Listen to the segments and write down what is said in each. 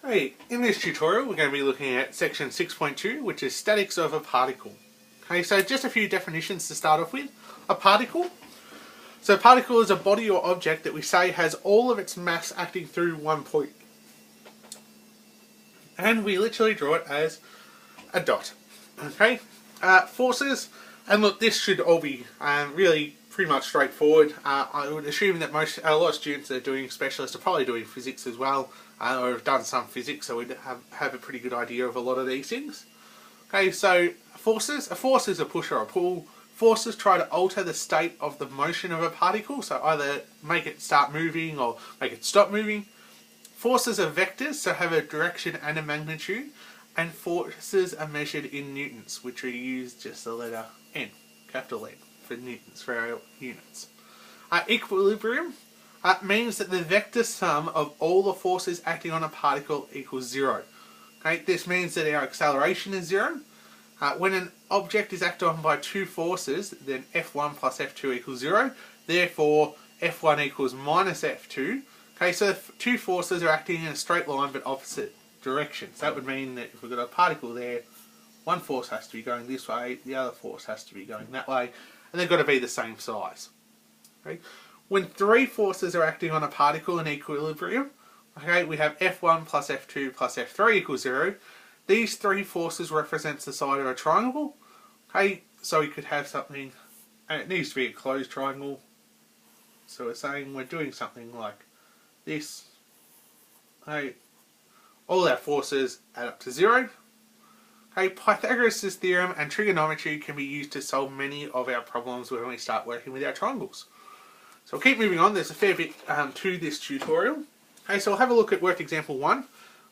Hey, in this tutorial we're going to be looking at section 6.2, which is statics of a particle. Okay, so just a few definitions to start off with. A particle. So a particle is a body or object that we say has all of its mass acting through one point. And we literally draw it as a dot. Okay, forces, and look, this should all be really pretty much straightforward. I would assume that a lot of students that are doing specialists are probably doing physics as well, or have done some physics, so we'd have a pretty good idea of a lot of these things. Okay, so forces. A force is a push or a pull. Forces try to alter the state of the motion of a particle, so either make it start moving or make it stop moving. Forces are vectors, so have a direction and a magnitude, and forces are measured in newtons, which we use just the letter N, capital N, for newtons, for our units. Equilibrium means that the vector sum of all the forces acting on a particle equals 0. Okay, this means that our acceleration is 0. When an object is acted on by two forces, then F1 plus F2 equals 0. Therefore, F1 equals minus F2. Okay, so the two forces are acting in a straight line but opposite directions. That would mean that if we've got a particle there, one force has to be going this way, the other force has to be going that way, and they've got to be the same size. Okay? When three forces are acting on a particle in equilibrium, okay, we have F1 plus F2 plus F3 equals 0. These three forces represents the side of a triangle. Okay, so we could have something, and it needs to be a closed triangle. So we're saying we're doing something like this. Okay, all our forces add up to 0. Okay, Pythagoras' theorem and trigonometry can be used to solve many of our problems when we start working with our triangles. So we'll keep moving on. There's a fair bit to this tutorial. Okay, so we'll have a look at worked example 1.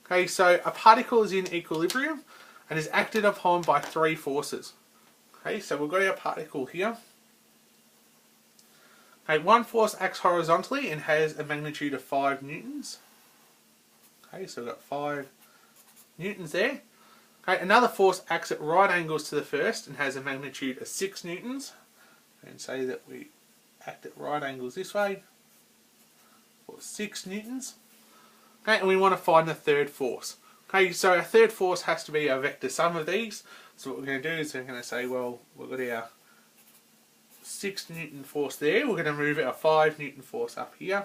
Okay, so a particle is in equilibrium and is acted upon by three forces. Okay, so we've got our particle here. Okay, one force acts horizontally and has a magnitude of 5 newtons. Okay, so we've got 5 newtons there. Okay, another force acts at right angles to the first and has a magnitude of 6 newtons. And say that we act at right angles this way for 6 newtons. Okay, and we want to find the third force. Okay, so our third force has to be a vector sum of these. So what we're going to do is we're going to say, well, we've got our 6 Newton force there. We're going to move our 5 Newton force up here.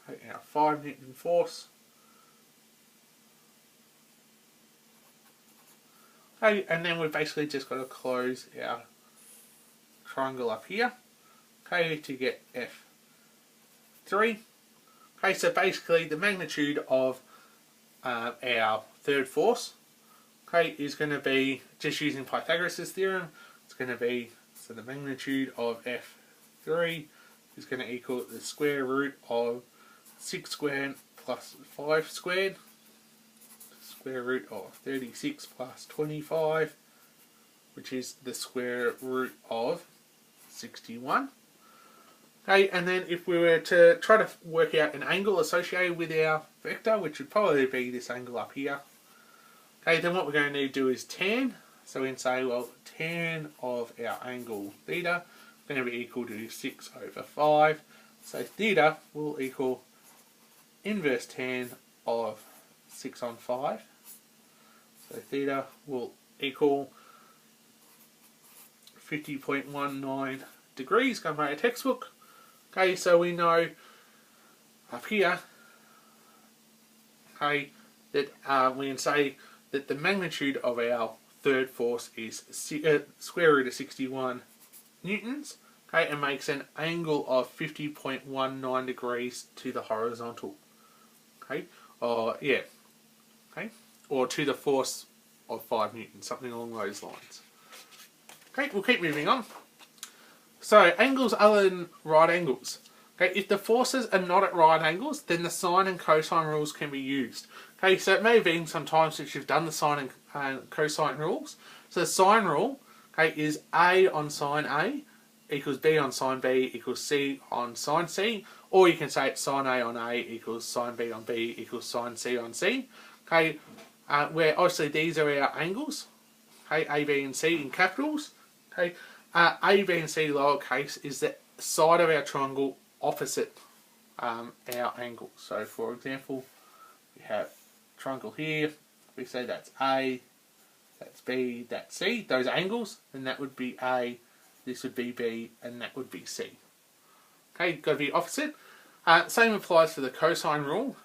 Okay, our 5 Newton force. Okay, and then we've basically just got to close our triangle up here. Okay, to get F3. Okay, so basically the magnitude of our third force, okay, is going to be, just using Pythagoras' theorem, it's going to be, so the magnitude of F3 is going to equal the square root of 6 squared plus 5 squared, square root of 36 plus 25, which is the square root of 61. Okay, and then if we were to try to work out an angle associated with our vector, which would probably be this angle up here, okay, then what we're going to need to do is tan. So we can say, well, tan of our angle theta is going to be equal to 6 over 5. So theta will equal inverse tan of 6 on 5. So theta will equal 50.19 degrees, going by our textbook. Okay, so we know up here, okay, that we can say that the magnitude of our third force is square root of 61 newtons, okay, and makes an angle of 50.19 degrees to the horizontal, okay, or yeah, okay, or to the force of 5 newtons, something along those lines. Okay, we'll keep moving on. So, angles other than right angles. Okay, if the forces are not at right angles, then the sine and cosine rules can be used. Okay, so it may have been some time since you've done the sine and cosine rules. So the sine rule, okay, is A on sine A equals B on sine B equals C on sine C, or you can say it's sine A on A equals sine B on B equals sine C on C. Okay, where obviously these are our angles. Okay, A, B and C in capitals. Okay. A, B and C lowercase is the side of our triangle opposite our angles. So for example, we have a triangle here, we say that's A, that's B, that's C, those are angles, and that would be A, this would be B, and that would be C. Okay, got to be opposite. Same applies to the cosine rule.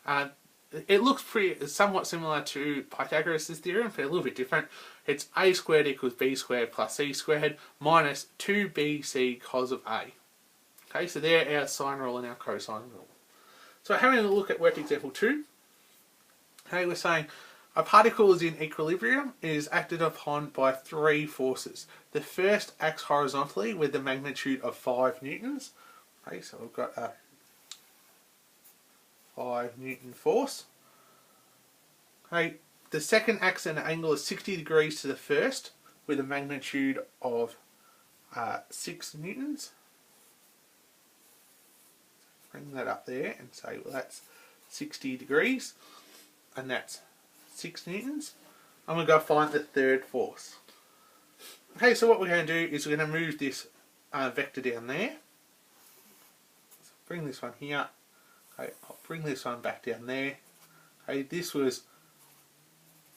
It looks somewhat similar to Pythagoras' theorem, but a little bit different. It's A squared equals B squared plus C squared minus 2BC cos of A. Okay, so they're our sine rule and our cosine rule. So having a look at work example 2, okay, we're saying a particle is in equilibrium, is acted upon by 3 forces. The first acts horizontally with the magnitude of 5 newtons. Okay, so we've got a 5 Newton force. Okay, the second acts at an angle of 60 degrees to the first with a magnitude of 6 newtons. Bring that up there and say, well, that's 60 degrees, and that's 6 newtons. I'm going to go find the third force. Okay, so what we're going to do is we're going to move this vector down there. So bring this one here. Okay, I'll bring this one back down there. Okay, this was,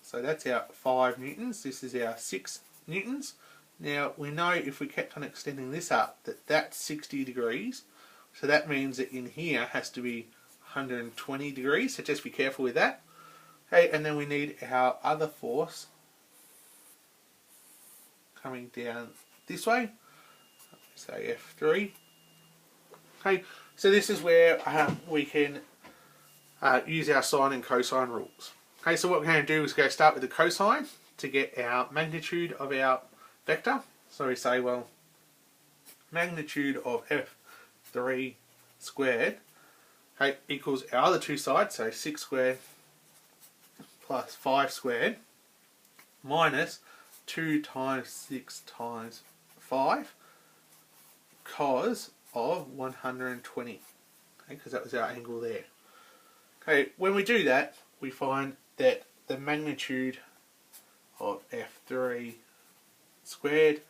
so that's our 5 newtons. This is our 6 newtons. Now we know if we kept on extending this up that that's 60 degrees. So that means that in here has to be 120 degrees. So just be careful with that. Okay, and then we need our other force coming down this way. Say F3. Okay, so this is where we can use our sine and cosine rules. Okay, so what we're going to do is go start with the cosine to get our magnitude of our vector. So we say, well, magnitude of F3 squared, okay, equals our other two sides, so 6 squared plus 5 squared minus 2 times 6 times 5 cos of 120, okay, because that was our angle there. Okay, when we do that, we find that the magnitude of F3 squared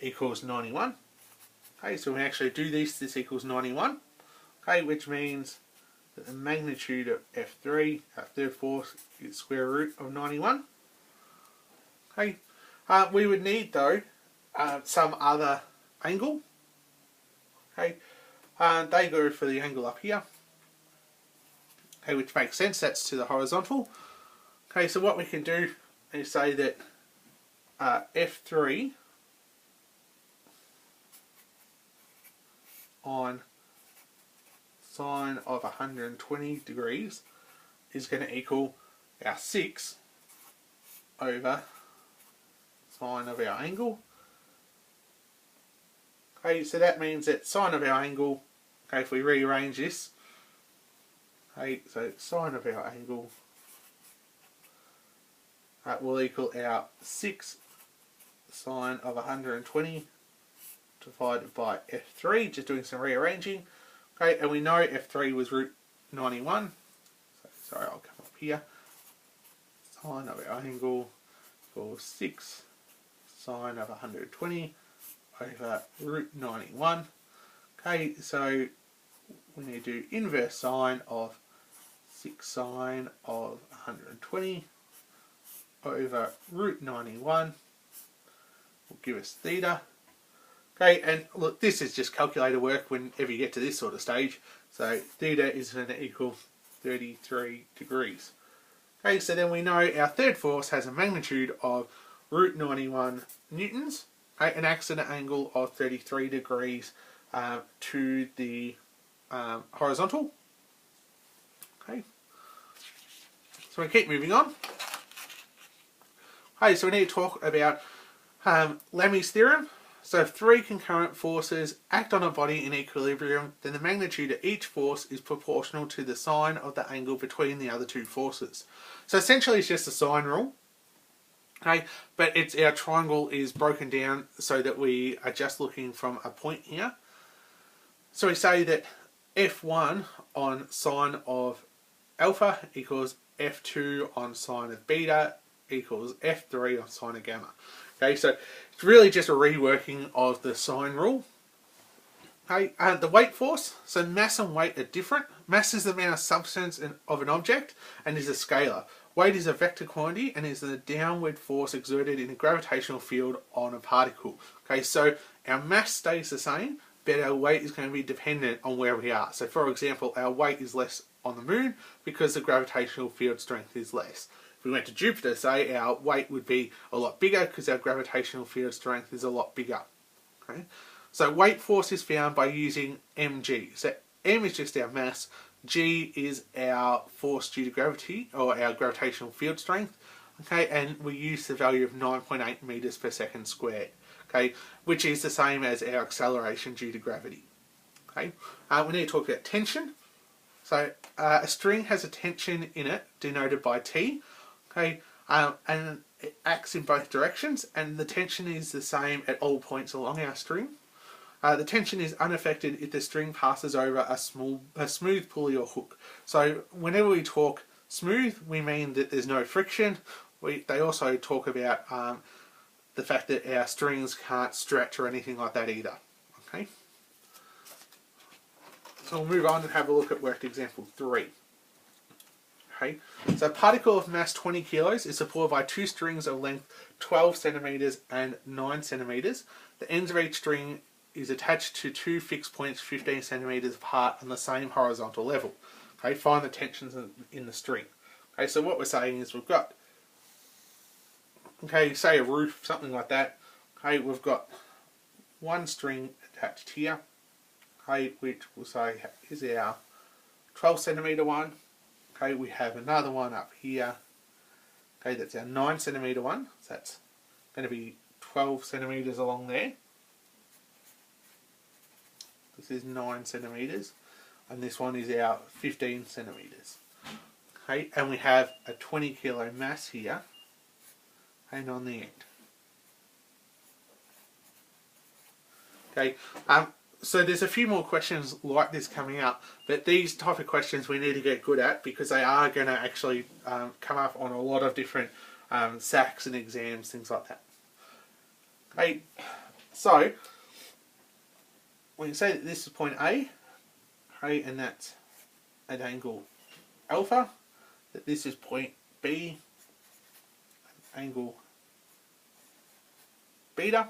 equals 91. Okay, so when we actually do this equals 91. Okay, which means that the magnitude of F3, our third force, is square root of 91. Okay, we would need though some other angle. Okay, they go for the angle up here. Okay, which makes sense, that's to the horizontal. Okay, so what we can do is say that F3 on sine of 120 degrees is going to equal our 6 over sine of our angle. Okay, so that means that sine of our angle, okay, if we rearrange this, okay, so sine of our angle will equal our 6 sine of 120 divided by F3, just doing some rearranging. Okay, and we know F3 was root 91. So, sorry, I'll come up here. Sine of our angle equals 6 sine of 120 over root 91. Okay, so we need to do inverse sine of 6 sine of 120 over root 91 will give us theta. Okay, and look, this is just calculator work whenever you get to this sort of stage. So theta is going to equal 33 degrees. Okay, so then we know our third force has a magnitude of root 91 newtons, okay, and acts at an angle of 33 degrees to the horizontal. Okay, so we keep moving on. Okay, so we need to talk about Lamy's theorem. So if 3 concurrent forces act on a body in equilibrium, then the magnitude of each force is proportional to the sine of the angle between the other two forces. So essentially it's just a sine rule. Okay, but our triangle is broken down so that we are just looking from a point here. So we say that F1 on sine of alpha equals F2 on sine of beta equals F3 on sine of gamma. Okay, so it's really just a reworking of the sine rule. Okay, the weight force, so mass and weight are different, Mass is the amount of substance of an object and is a scalar. Weight is a vector quantity and is the downward force exerted in a gravitational field on a particle. Okay, so our mass stays the same, but our weight is going to be dependent on where we are. So for example, our weight is less on the moon because the gravitational field strength is less. If we went to Jupiter, say, our weight would be a lot bigger because our gravitational field strength is a lot bigger. Okay? So weight force is found by using mg. So m is just our mass, g is our force due to gravity, or our gravitational field strength, okay, and we use the value of 9.8 meters per second squared, okay, which is the same as our acceleration due to gravity. Okay, we need to talk about tension. So a string has a tension in it denoted by T, okay, and it acts in both directions, and the tension is the same at all points along our string. The tension is unaffected if the string passes over a smooth pulley or hook. So whenever we talk smooth, we mean that there's no friction. They also talk about the fact that our strings can't stretch or anything like that either. Okay. So we'll move on and have a look at worked example 3. Okay. So a particle of mass 20 kilos is supported by two strings of length 12 centimeters and 9 centimeters. The ends of each string is attached to two fixed points 15 centimeters apart on the same horizontal level. Okay, find the tensions in the string. Okay, so what we're saying is we've got, okay, say a roof, something like that. Okay, we've got one string attached here, okay, which we'll say is our 12 centimeter one. Okay, we have another one up here. Okay, that's our 9 centimeter one. So that's going to be 12 centimeters along there. This is 9 centimeters, and this one is our 15 centimeters. Okay, and we have a 20 kilo mass here, and on the end. Okay, so there's a few more questions like this coming up, but these type of questions we need to get good at because they are going to actually come up on a lot of different SACs and exams, things like that. Okay, so we can say that this is point A, okay, and that's at angle alpha, that this is point B, angle beta.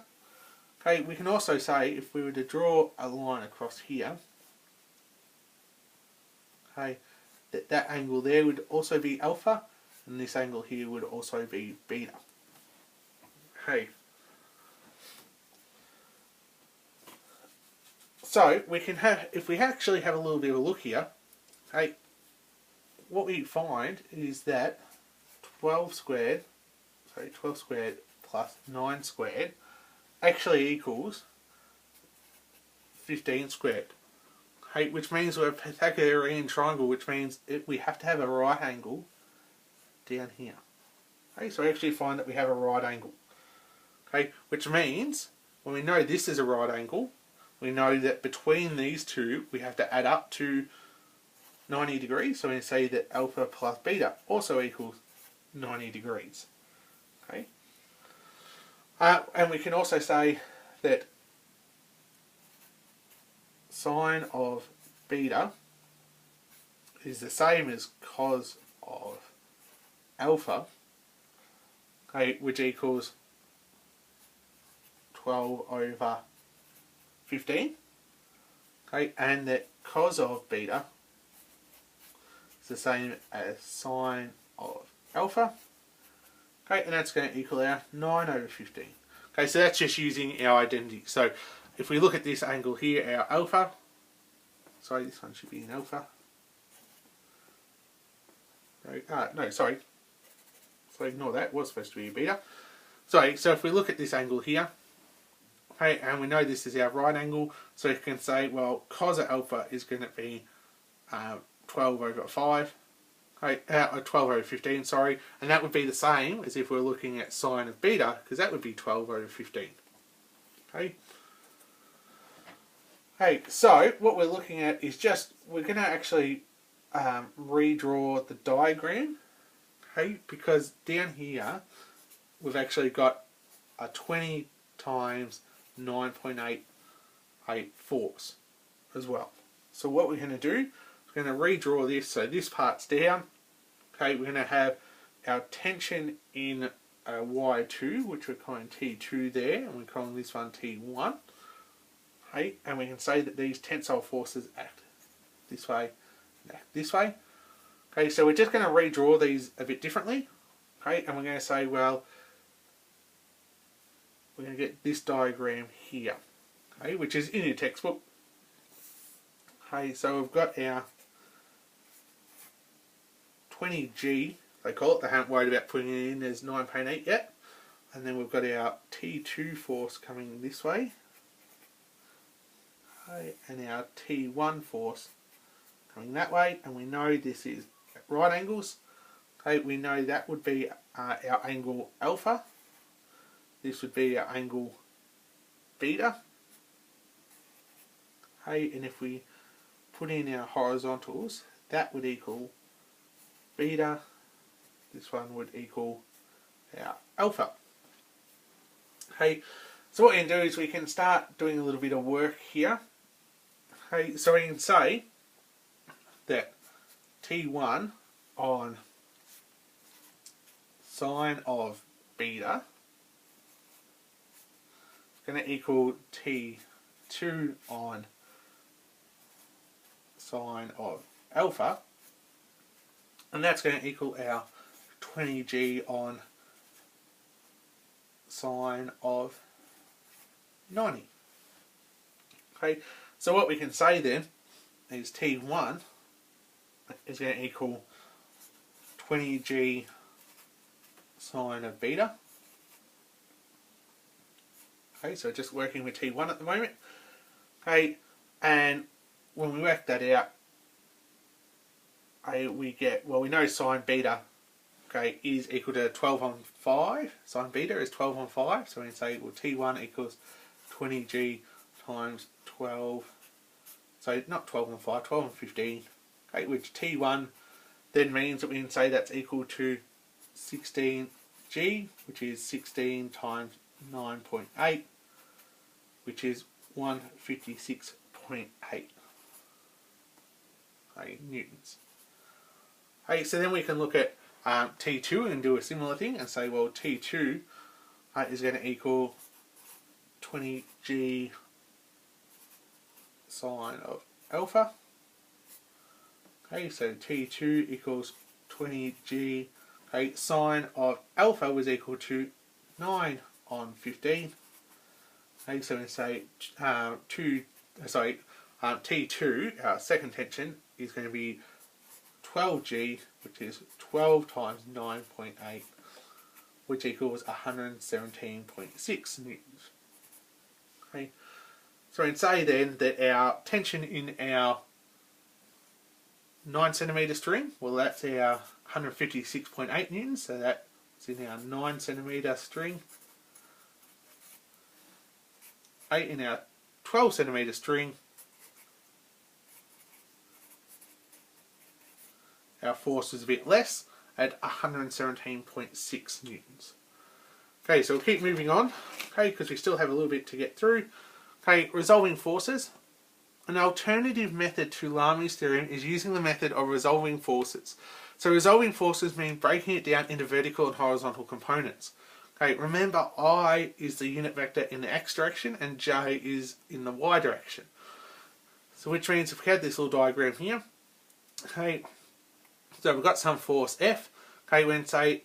Okay, we can also say if we were to draw a line across here, okay, that angle there would also be alpha, and this angle here would also be beta. Okay. So we can have, if we actually have a little bit of a look here, okay, what we find is that 12 squared plus 9 squared actually equals 15 squared. Okay, which means we're a Pythagorean triangle, which means we have to have a right angle down here. Okay, so we actually find that we have a right angle. Okay, which means when we know this is a right angle, we know that between these two we have to add up to 90 degrees. So we say that alpha plus beta also equals 90 degrees. Okay, and we can also say that sine of beta is the same as cos of alpha, okay, which equals 12 over 15, okay, and that cos of beta is the same as sine of alpha, okay, and that's going to equal our 9 over 15. Okay, so that's just using our identity. So if we look at this angle here, our alpha, sorry, this one should be an alpha. No, sorry. So ignore that, it was supposed to be a beta. Sorry, so if we look at this angle here, okay, and we know this is our right angle, so you can say, well, cos of alpha is going to be 12 over 5, okay, 12 over 15, sorry, and that would be the same as if we're looking at sine of beta, because that would be 12 over 15. Okay. Okay, so what we're looking at is just, we're going to actually redraw the diagram, okay, because down here we've actually got a 20 times 9.88 force as well. So what we're going to do is we're going to redraw this. So this part's down. Okay, we're going to have our tension in Y2, which we're calling T2 there, and we're calling this one T1. Okay, and we can say that these tensile forces act this way and act this way. Okay, so we're just going to redraw these a bit differently. Okay, and we're going to say, well, we're going to get this diagram here, okay, which is in your textbook. Okay, so we've got our 20G, they call it, they haven't worried about putting it in as 9.8 yet. And then we've got our T2 force coming this way. Okay, and our T1 force coming that way. And we know this is at right angles. Okay, we know that would be our angle alpha. This would be our angle beta. Okay, and if we put in our horizontals, that would equal beta. This one would equal our alpha. Okay, so what we can do is we can start doing a little bit of work here. Okay, so we can say that T1 on sine of beta is going to equal T2 on sine of alpha, and that's going to equal our 20G on sine of 90. Okay, so what we can say then is T1 is going to equal 20G sine of beta. Okay, so just working with T1 at the moment. Okay, and when we work that out, we get, well, we know sine beta, okay, is equal to 12 on 5. Sine beta is 12 on 5, so we can say, well, T1 equals 20G times 12, so not 12 on 5, 12 on 15, okay, which T1 then means that we can say that's equal to 16G, which is 16 times 9.8, which is 156.8 newtons. Okay, so then we can look at T2 and do a similar thing and say, well, T2 is going to equal 20G sine of alpha. Okay, so T2 equals 20G. Okay, sine of alpha was equal to 9 on 15. Okay, so we say T2, our second tension, is going to be 12G, which is 12 times 9.8, which equals 117.6 newtons. Okay, so we can say then that our tension in our 9 centimetre string, well, that's our 156.8 newtons, so that's in our 9 centimetre string. In our 12 centimetre string, our force is a bit less at 117.6 newtons. Okay, so we'll keep moving on, okay, because we still have a little bit to get through. Okay, resolving forces. An alternative method to Lamy's theorem is using the method of resolving forces. So resolving forces mean breaking it down into vertical and horizontal components. Okay, remember I is the unit vector in the x direction and j is in the y direction. So which means if we had this little diagram here, okay, so we've got some force F, okay, we can say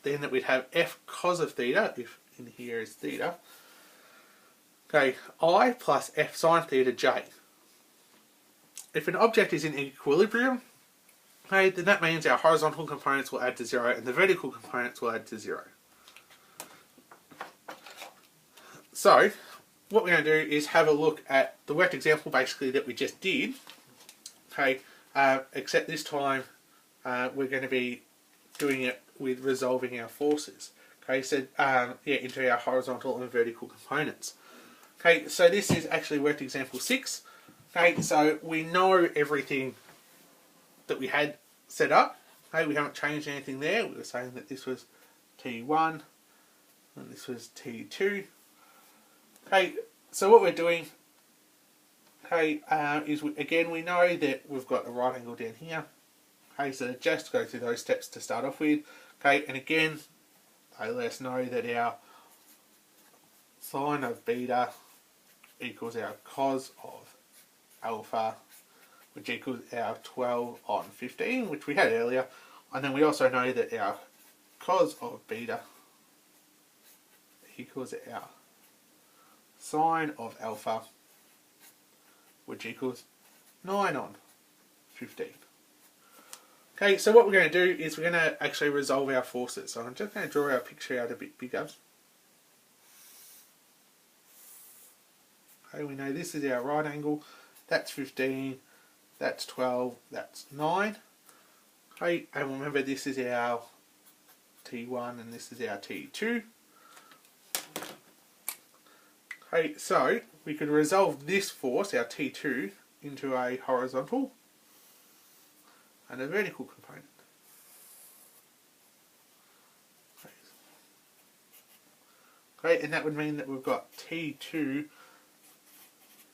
then that we'd have F cos of theta, if in here is theta, okay, I plus F sine theta j. If an object is in equilibrium, okay, then that means our horizontal components will add to 0 and the vertical components will add to 0. So, what we're going to do is have a look at the worked example basically that we just did, okay, except this time we're going to be doing it with resolving our forces, okay, so into our horizontal and vertical components. Okay, so this is actually worked example 6, okay, so we know everything that we had set up, okay, we haven't changed anything there, we were saying that this was T1 and this was T2. Okay, so what we're doing, okay, again we know that we've got a right angle down here. Okay, so just go through those steps to start off with. Okay, and again, they let us know that our sine of beta equals our cos of alpha, which equals our 12 on 15, which we had earlier. And then we also know that our cos of beta equals our sine of alpha, which equals 9 on 15. Okay, so what we're going to do is we're going to actually resolve our forces. So I'm just going to draw our picture out a bit bigger. Okay, we know this is our right angle, that's 15, that's 12, that's 9. Okay, and remember this is our T1 and this is our T2. Okay, so we could resolve this force, our T2, into a horizontal and a vertical component. Okay, and that would mean that we've got T2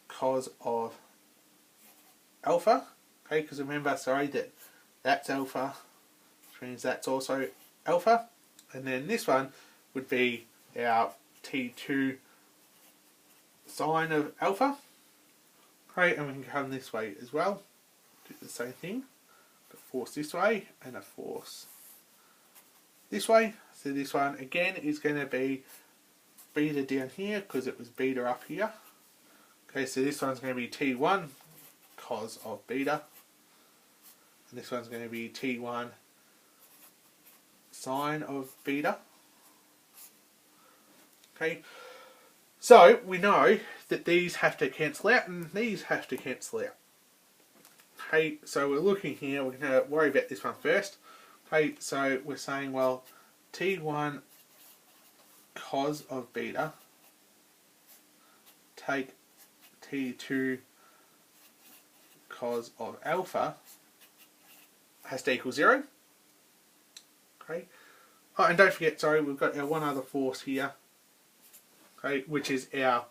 cos of alpha. Okay, because remember, sorry, that's alpha, which means that's also alpha. And then this one would be our T2 sine of alpha. Okay, and we can come this way as well. Do the same thing. A force this way and a force this way. So this one again is going to be beta down here because it was beta up here. Okay, so this one's going to be T1 cos of beta. And this one's going to be T1 sine of beta. Okay, so we know that these have to cancel out and these have to cancel out. Okay, so we're looking here, we're going to worry about this one first. Okay, so we're saying, well, T1 cos of beta, take T2 cos of alpha, has to equal 0. Okay. Oh, and don't forget, sorry, we've got our one other force here, okay, which is our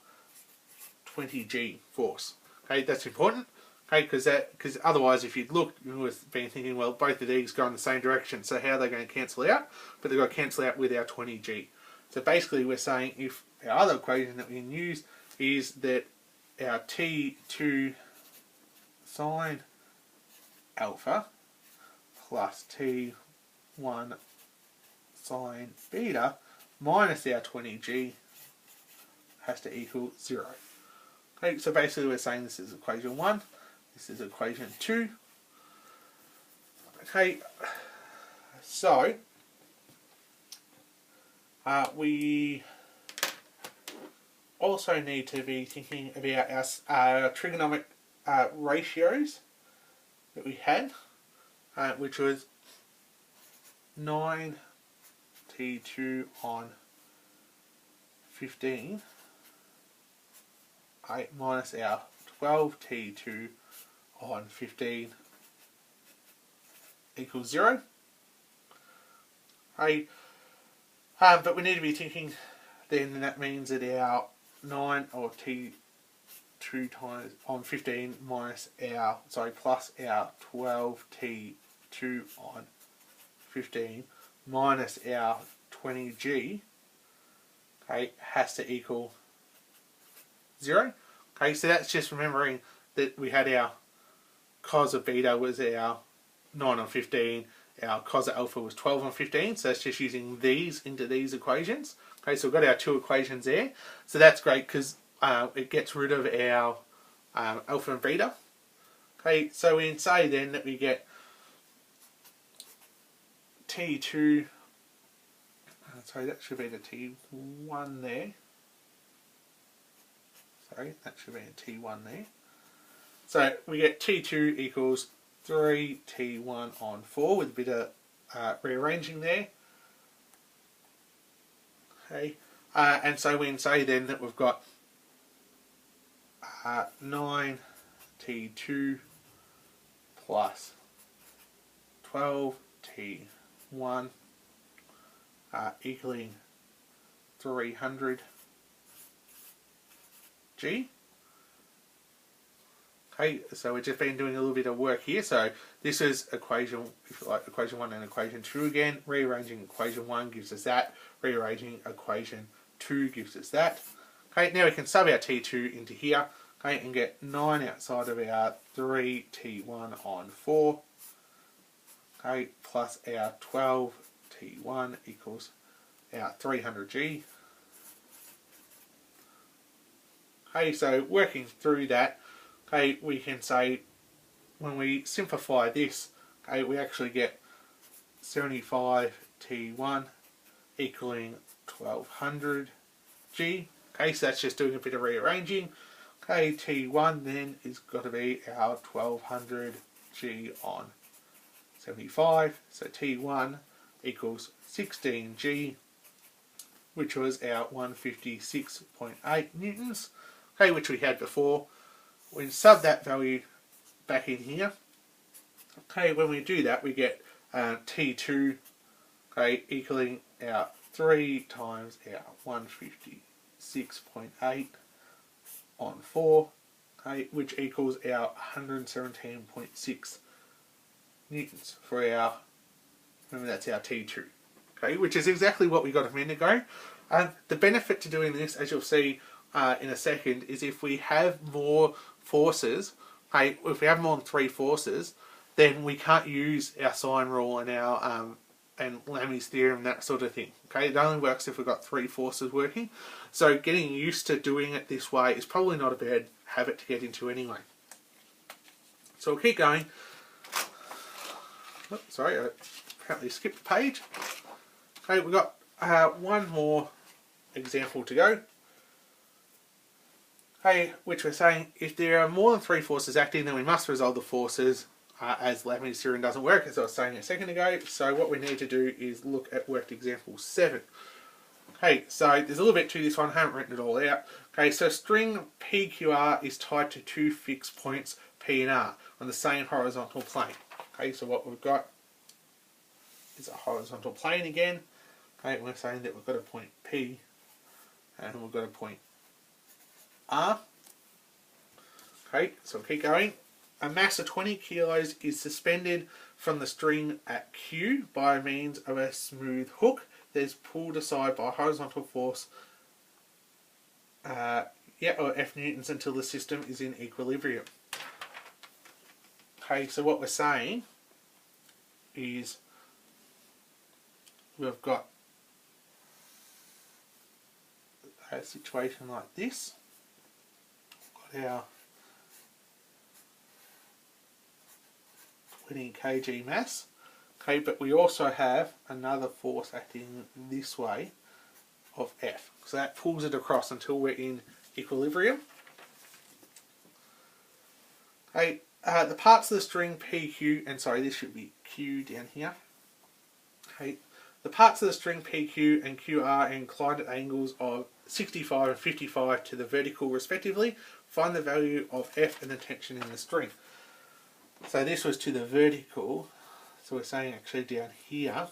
20G force. Okay, that's important. Okay, because otherwise, if you'd looked, you would have been thinking, well, both of these go in the same direction, so how are they going to cancel out? But they've got to cancel out with our 20G. So basically, we're saying if our other equation that we can use is that our T2 sine alpha plus T1 sine beta minus our 20G has to equal 0. Okay, so basically we're saying this is equation 1, this is equation 2. Okay, so we also need to be thinking about our trigonometric ratios that we had, which was 9 T2 on 15 minus our 12 T2 on 15 equals 0. But we need to be thinking then that means that our 9 or T2 times on 15 minus our, plus our 12 T2 on 15 minus our 20G, okay, has to equal 0. Okay, so that's just remembering that we had our cos of beta was our 9 on 15, our cos of alpha was 12 on 15, so that's just using these into these equations. Okay, so we've got our two equations there. So that's great because it gets rid of our alpha and beta. Okay, so we can say then that we get T2, sorry, that should be the T1 there. Sorry, that should be a T1 there. So we get T2 equals 3 T1 on 4 with a bit of rearranging there. Okay, and so we can say then that we've got 9 T2 plus 12 T1 equaling 300 G. Okay, so we've just been doing a little bit of work here. So this is equation, if you like, equation 1 and equation 2 again. Rearranging equation 1 gives us that. Rearranging equation 2 gives us that. Okay, now we can sub our T2 into here. Okay, and get 9 outside of our 3T1 on 4. Okay, plus our 12T1 equals our 300G. Okay, so working through that, okay, we can say when we simplify this, okay, we actually get 75T1 equaling 1200G. Okay, so that's just doing a bit of rearranging. Okay, T1 then is got to be our 1200G on 75. So T1 equals 16G, which was our 156.8 newtons. Okay, which we had before. We sub that value back in here. Okay, when we do that, we get T2, okay, equaling our 3 times our 156.8 on 4, okay, which equals our 117.6 newtons for our, remember that's our T2, okay, which is exactly what we got a minute ago. The benefit to doing this, as you'll see in a second, is if we have more forces, okay, if we have more than 3 forces, then we can't use our sine rule and our and Lamy's theorem, that sort of thing. Okay, it only works if we've got 3 forces working. So getting used to doing it this way is probably not a bad habit to get into anyway. So we'll keep going. Oh, sorry, I apparently skipped a page. Okay, we've got one more example to go. Okay, which we're saying if there are more than 3 forces acting, then we must resolve the forces as Lamy's theorem doesn't work, as I was saying a second ago. So what we need to do is look at worked example 7. Okay, so there's a little bit to this one, I haven't written it all out. Okay, so string PQR is tied to 2 fixed points P and R on the same horizontal plane. Okay, so what we've got is a horizontal plane again. Okay, we're saying that we've got a point P and we've got a point R. Okay, so we'll keep going. A mass of 20 kilos is suspended from the string at Q by means of a smooth hook that is pulled aside by a horizontal force or F newtons until the system is in equilibrium. Okay, so what we're saying is we've got a situation like this. We've got our 20 kg mass, okay, but we also have another force acting this way of F, so that pulls it across until we're in equilibrium. Okay, the parts of the string PQ, and sorry, this should be Q down here. Okay, the parts of the string PQ and QR are inclined at angles of 65 and 55 to the vertical respectively. Find the value of F and the tension in the string. So this was to the vertical, so we're saying actually down here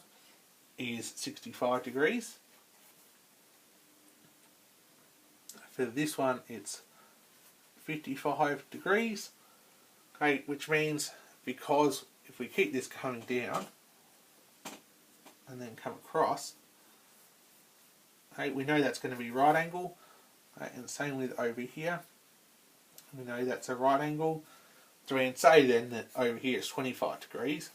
is 65 degrees. For this one it's 55 degrees, okay, which means because if we keep this coming down and then come across, okay, we know that's going to be right angle, okay, and same with over here, we know that's a right angle. So we can say then that over here is 25 degrees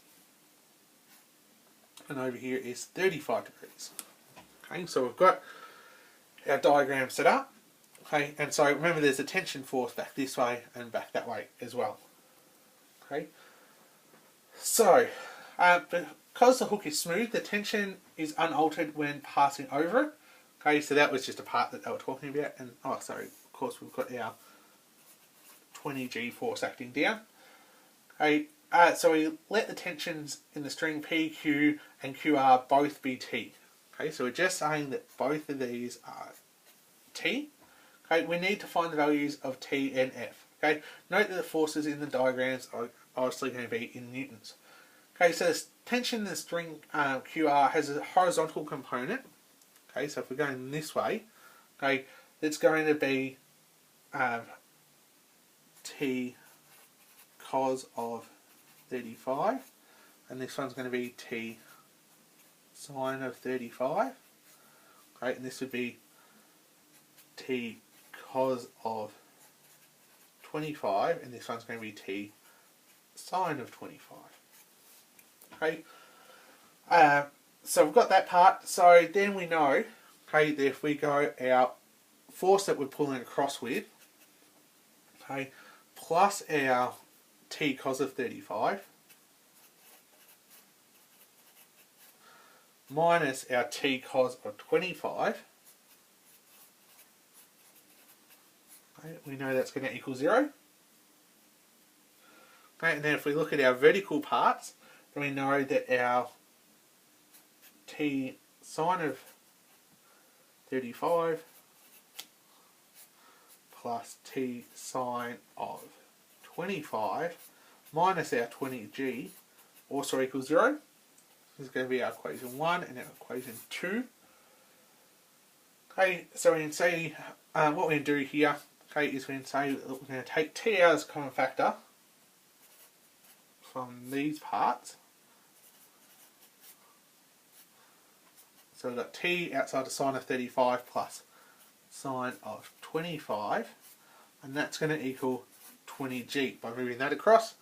and over here is 35 degrees. Okay, so we've got our diagram set up. Okay, and so remember there's a tension force back this way and back that way as well. Okay, so because the hook is smooth, the tension is unaltered when passing over it. Okay, so that was just a part that they were talking about, and oh sorry, of course we've got our 20G force acting down. Okay, so we let the tensions in the string P, Q and QR both be T. Okay, so we're just saying that both of these are T. Okay, we need to find the values of T and F. Okay, note that the forces in the diagrams are obviously going to be in newtons. Okay, so the tension in the string QR has a horizontal component. Okay, so if we're going this way, okay, it's going to be T cos of 35, and this one's going to be t sine of 35. Okay, and this would be t cos of 25, and this one's going to be t sine of 25. Okay, so we've got that part. So then we know, okay, that if we go our force that we're pulling across with, okay, plus our t cos of 35 minus our t cos of 25, okay, we know that's going to equal 0. Okay, and then if we look at our vertical parts, then we know that our t sine of 35 plus t sine of 25 minus our 20g also equals 0. This is going to be our equation 1 and our equation 2. Okay, so we can say what we're going to do here, okay, is we can say that we're going to take t out as a common factor from these parts. So we've got t outside the sine of 35 plus sine of 25, and that's going to equal 20g by moving that across.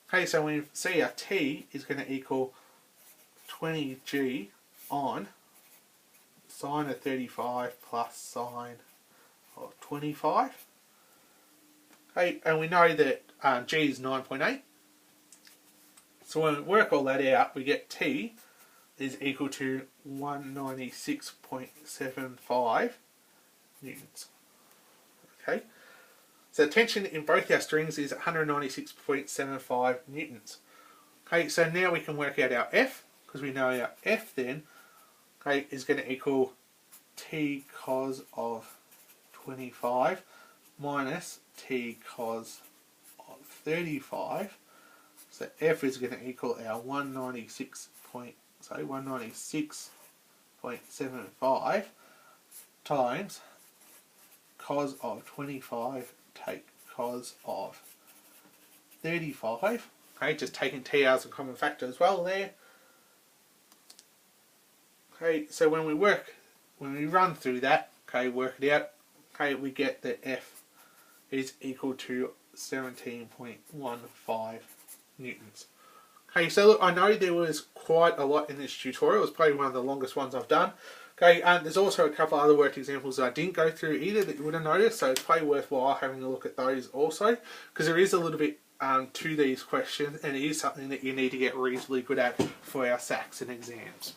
Okay, so we see our t is going to equal 20g on sine of 35 plus sine of 25. Okay, and we know that g is 9.8. So when we work all that out, we get t is equal to 196.75 newtons. Okay, so tension in both our strings is 196.75 newtons. Okay, so now we can work out our F, because we know our F then, okay, is going to equal t cos of 25 minus t cos of 35. So F is going to equal our 196.75 times cos of 25 take cos of 35. Okay, just taking t out as a common factor as well there. Okay, so when we run through that, okay, work it out, okay, we get that F is equal to 17.15 newtons. Okay, so look, I know there was quite a lot in this tutorial. It was probably one of the longest ones I've done. Okay, and there's also a couple of other worked examples that I didn't go through either that you would have noticed, so it's probably worthwhile having a look at those also, because there is a little bit to these questions, and it is something that you need to get reasonably good at for our SACs and exams.